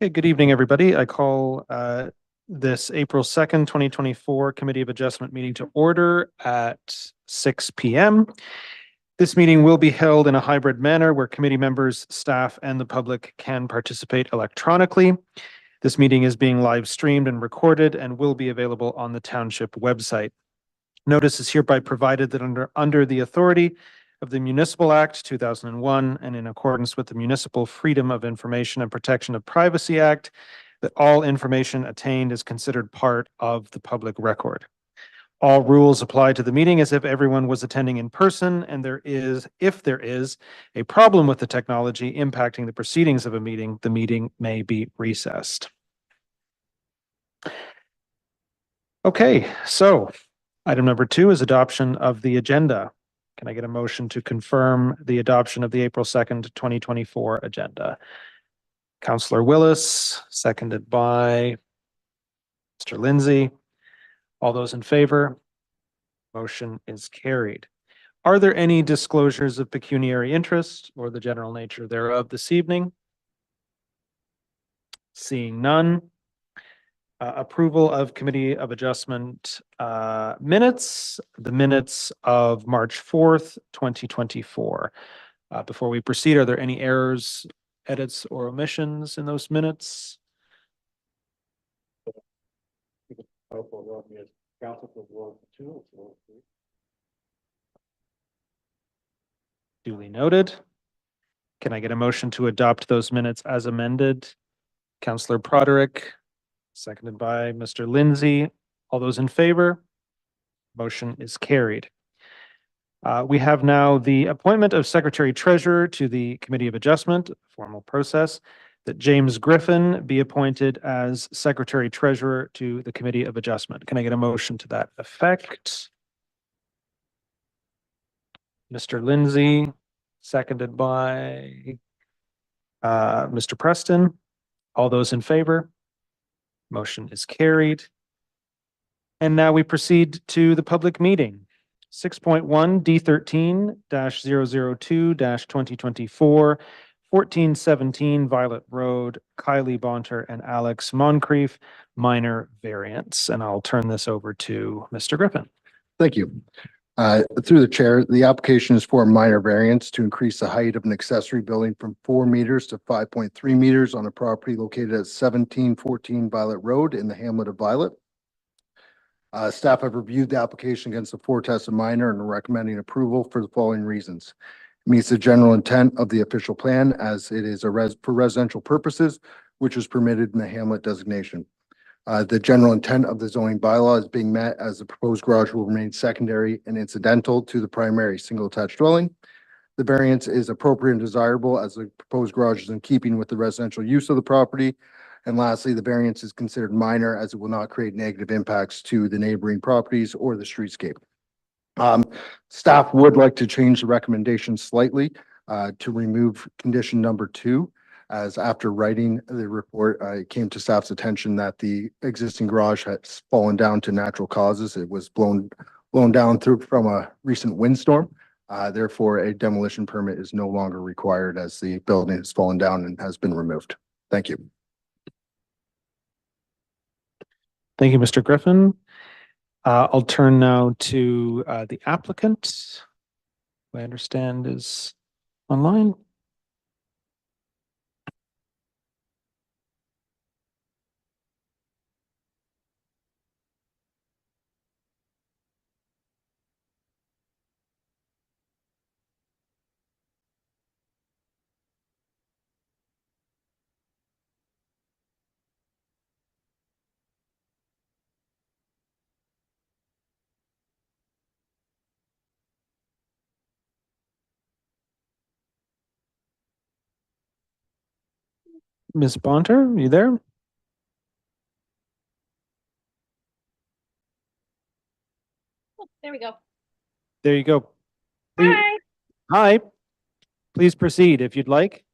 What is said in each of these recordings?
Hey, good evening, everybody. I call this April 2nd, 2024 Committee of Adjustment meeting to order at 6 p.m. This meeting will be held in a hybrid manner where committee members, staff, and the public can participate electronically. This meeting is being live streamed and recorded and will be available on the township website. Notice is hereby provided that under the authority of the Municipal Act 2001 and in accordance with the Municipal Freedom of Information and Protection of Privacy Act, that all information attained is considered part of the public record. All rules apply to the meeting as if everyone was attending in person, and if there is a problem with the technology impacting the proceedings of a meeting, the meeting may be recessed. Okay, so item number 2 is adoption of the agenda. Can I get a motion to confirm the adoption of the April 2nd, 2024 agenda? Councillor Willis, seconded by Mr. Lindsay. All those in favor? Motion is carried. Are there any disclosures of pecuniary interest or the general nature thereof this evening? Seeing none. Approval of Committee of Adjustment minutes, the minutes of March 4th, 2024. Before we proceed, are there any errors, edits, or omissions in those minutes? Duly noted. Can I get a motion to adopt those minutes as amended? Councillor Broderick, seconded by Mr. Lindsay. All those in favor? Motion is carried. We have now the appointment of Secretary Treasurer to the Committee of Adjustment, formal process, that James Griffin be appointed as Secretary Treasurer to the Committee of Adjustment. Can I get a motion to that effect? Mr. Lindsay, seconded by Mr. Preston. All those in favor? Motion is carried. And now we proceed to the public meeting. 6.1 D13-002-2024, 1417 Violet Road, Kyleigh, Bonter, and Alex Moncreif, minor variance. And I'll turn this over to Mr. Griffin. Thank you. Through the chair, the application is for a minor variance to increase the height of an accessory building from 4 meters to 5.3 meters on a property located at 1714 Violet Road in the hamlet of Violet. Staff have reviewed the application against the foretested minor and are recommending approval for the following reasons. It meets the general intent of the official plan as it is for residential purposes, which is permitted in the hamlet designation. The general intent of the zoning bylaw is being met as the proposed garage will remain secondary and incidental to the primary single attached dwelling. The variance is appropriate and desirable as the proposed garage is in keeping with the residential use of the property. And lastly, the variance is considered minor as it will not create negative impacts to the neighboring properties or the streetscape. Staff would like to change the recommendation slightly to remove condition number 2. As after writing the report, it came to staff's attention that the existing garage has fallen down to natural causes. It was blown down from a recent windstorm. Therefore, a demolition permit is no longer required as the building has fallen down and has been removed. Thank you. Thank you, Mr. Griffin. I'll turn now to the applicant, who I understand is online. Ms. Bonter, are you there? There we go. There you go. Hi. Hi. Please proceed if you'd like.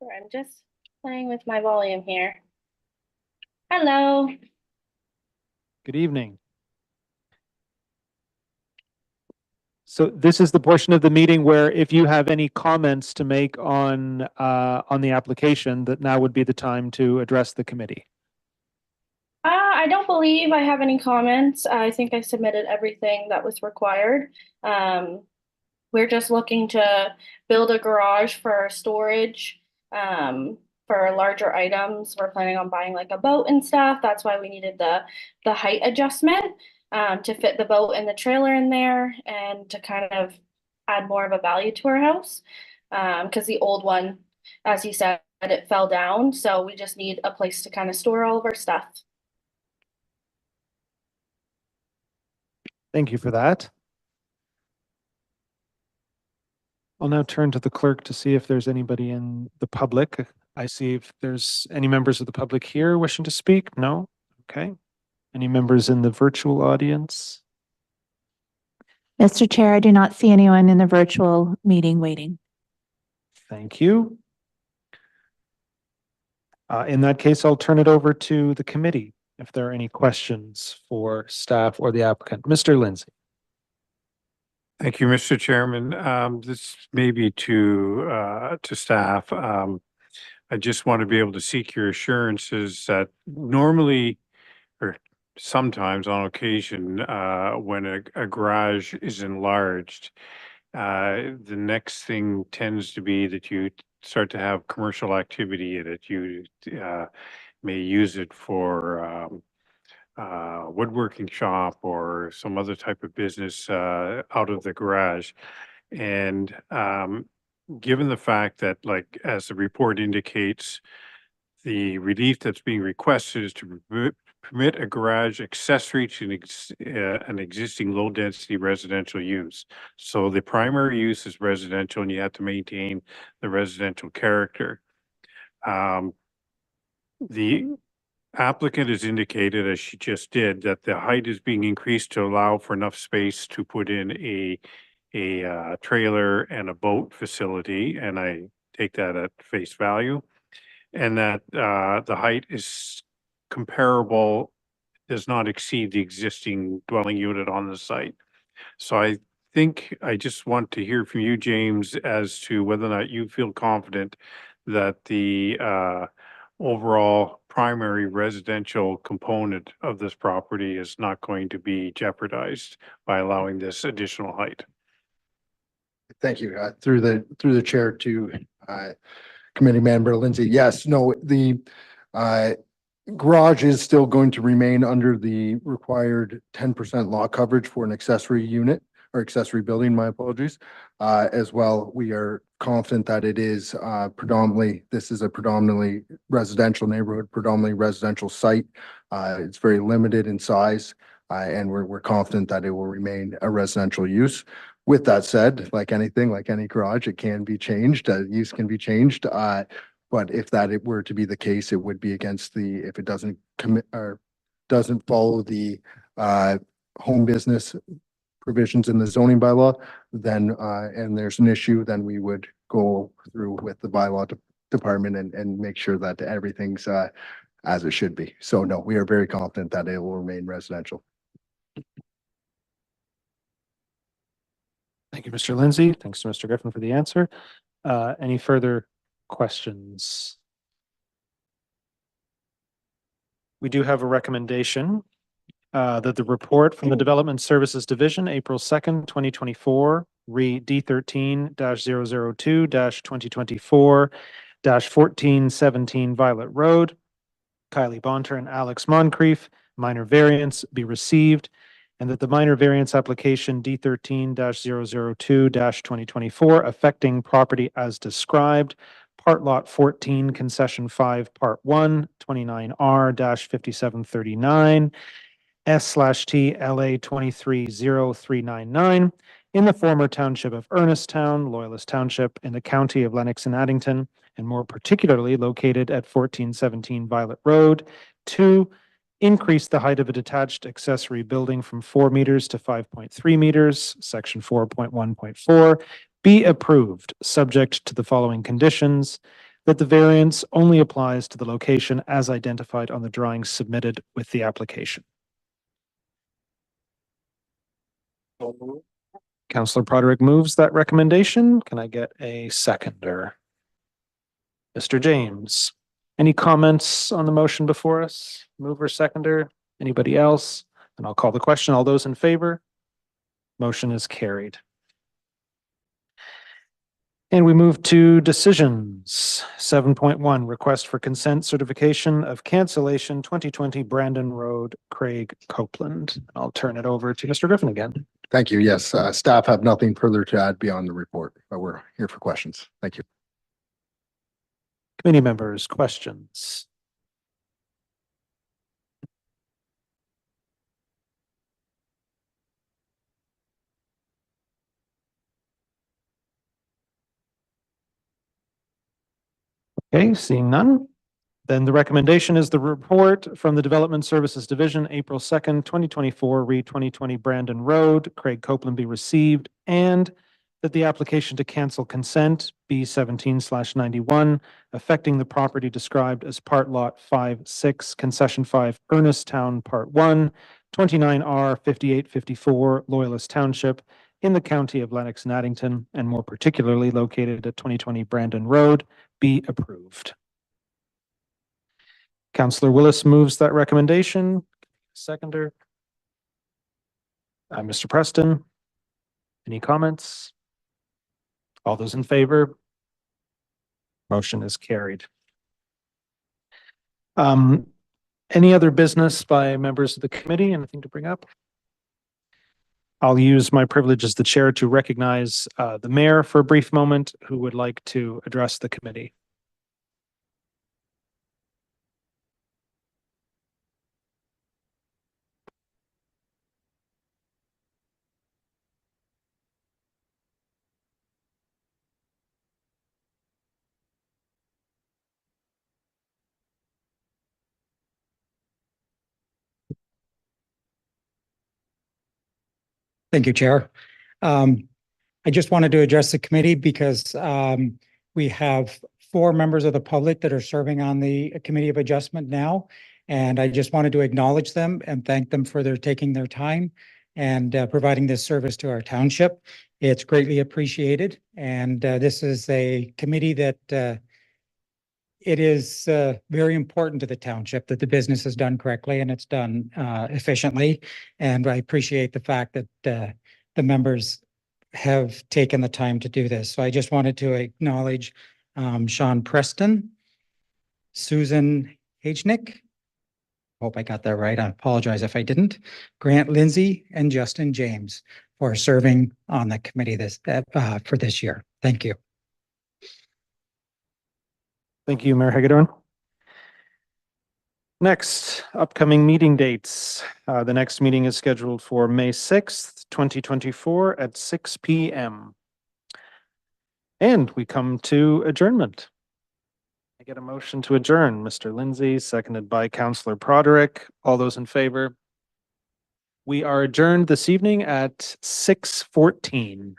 Sure, I'm just playing with my volume here. Hello. Good evening. So this is the portion of the meeting where if you have any comments to make on the application, that now would be the time to address the committee. I don't believe I have any comments. I think I submitted everything that was required. We're just looking to build a garage for storage, for larger items. We're planning on buying like a boat and stuff. That's why we needed the height adjustment, to fit the boat and the trailer in there and to kind of add more of a value to our house. Because the old one, as you said, it fell down. So we just need a place to kind of store all of our stuff. Thank you for that. I'll now turn to the clerk to see if there's anybody in the public. I see if there's any members of the public here wishing to speak. No? Okay. Any members in the virtual audience? Mr. Chair, I do not see anyone in the virtual meeting waiting. Thank you. In that case, I'll turn it over to the committee if there are any questions for staff or the applicant. Mr. Lindsay. Thank you, Mr. Chairman. This may be to staff. I just want to be able to seek your assurances that normally, or sometimes on occasion, when a garage is enlarged, the next thing tends to be that you start to have commercial activity in it. You may use it for woodworking shop or some other type of business out of the garage. And given the fact that, like, as the report indicates, the relief that's being requested is to permit a garage accessory to an existing low-density residential use. So the primary use is residential, and you have to maintain the residential character. The applicant has indicated, as she just did, that the height is being increased to allow for enough space to put in a trailer and a boat facility, and I take that at face value. And that the height is comparable, does not exceed the existing dwelling unit on the site. So I think I just want to hear from you, James, as to whether or not you feel confident that the overall primary residential component of this property is not going to be jeopardized by allowing this additional height. Thank you. Through the chair to committee member Lindsay. Yes, no, the garage is still going to remain under the required 10% lot coverage for an accessory unit or accessory building, my apologies. As well, we are confident that it is this is a predominantly residential neighborhood, predominantly residential site. It's very limited in size, and we're confident that it will remain a residential use. With that said, like anything, like any garage, it can be changed, use can be changed. But if it were to be the case, it would be against if it doesn't commit or doesn't follow the home business provisions in the zoning bylaw, then and there's an issue, then we would go through with the bylaw department and make sure that everything's as it should be. So no, we are very confident that it will remain residential. Thank you, Mr. Lindsay. Thanks to Mr. Griffin for the answer. Any further questions? We do have a recommendation that the report from the Development Services Division, April 2nd, 2024, re D13-002-2024-1417 Violet Road, Kyleigh Bonter and Alex Moncreif, minor variance be received, and that the minor variance application D13-002-2024 affecting property as described, part lot 14, concession 5, part 1, 29R-5739, S/T LA 230399 in the former township of Ernestown, Loyalist Township, in the county of Lennox and Addington, and more particularly located at 1417 Violet Road, to increase the height of a detached accessory building from 4 meters to 5.3 meters, section 4.1.4, be approved, subject to the following conditions: that the variance only applies to the location as identified on the drawings submitted with the application. Counselor Broderick moves that recommendation. Can I get a seconder? Mr. James, any comments on the motion before us? Mover, seconder, anybody else? And I'll call the question. All those in favor? Motion is carried. And we move to decisions. 7.1, request for consent certification of cancellation 2020 Brandon Road, Craig Copeland. I'll turn it over to Mr. Griffin again. Thank you. Yes, staff have nothing further to add beyond the report, but we're here for questions. Thank you. Committee members, questions? Okay, seeing none. Then the recommendation is the report from the Development Services Division, April 2nd, 2024, re 2020 Brandon Road, Craig Copeland be received, and that the application to cancel consent B17/91 affecting the property described as Part Lot 5-6, Concession 5, Ernest Town, Part 1, 29R 5854, Loyalist Township, in the county of Lennox and Addington, and more particularly located at 2020 Brandon Road, be approved. Councillor Willis moves that recommendation. Seconder. Mr. Preston. Any comments? All those in favor? Motion is carried. Any other business by members of the committee? Anything to bring up? I'll use my privilege as the chair to recognize the mayor for a brief moment who would like to address the committee. Thank you, Chair. I just wanted to address the committee because we have 4 members of the public that are serving on the Committee of Adjustment now. And I just wanted to acknowledge them and thank them for taking their time and providing this service to our township. It's greatly appreciated. And this is a committee that it is very important to the township that the business is done correctly and it's done efficiently. And I appreciate the fact that the members have taken the time to do this. So I just wanted to acknowledge Sean Preston, Susan Hajnick. Hope I got that right. I apologize if I didn't. Grant Lindsay and Justin James for serving on the committee for this year. Thank you. Thank you, Mayor Hagedorn. Next, upcoming meeting dates. The next meeting is scheduled for May 6th, 2024 at 6 p.m. And we come to adjournment. I get a motion to adjourn. Mr. Lindsay, seconded by Councillor Broderick. All those in favor? We are adjourned this evening at 6:14.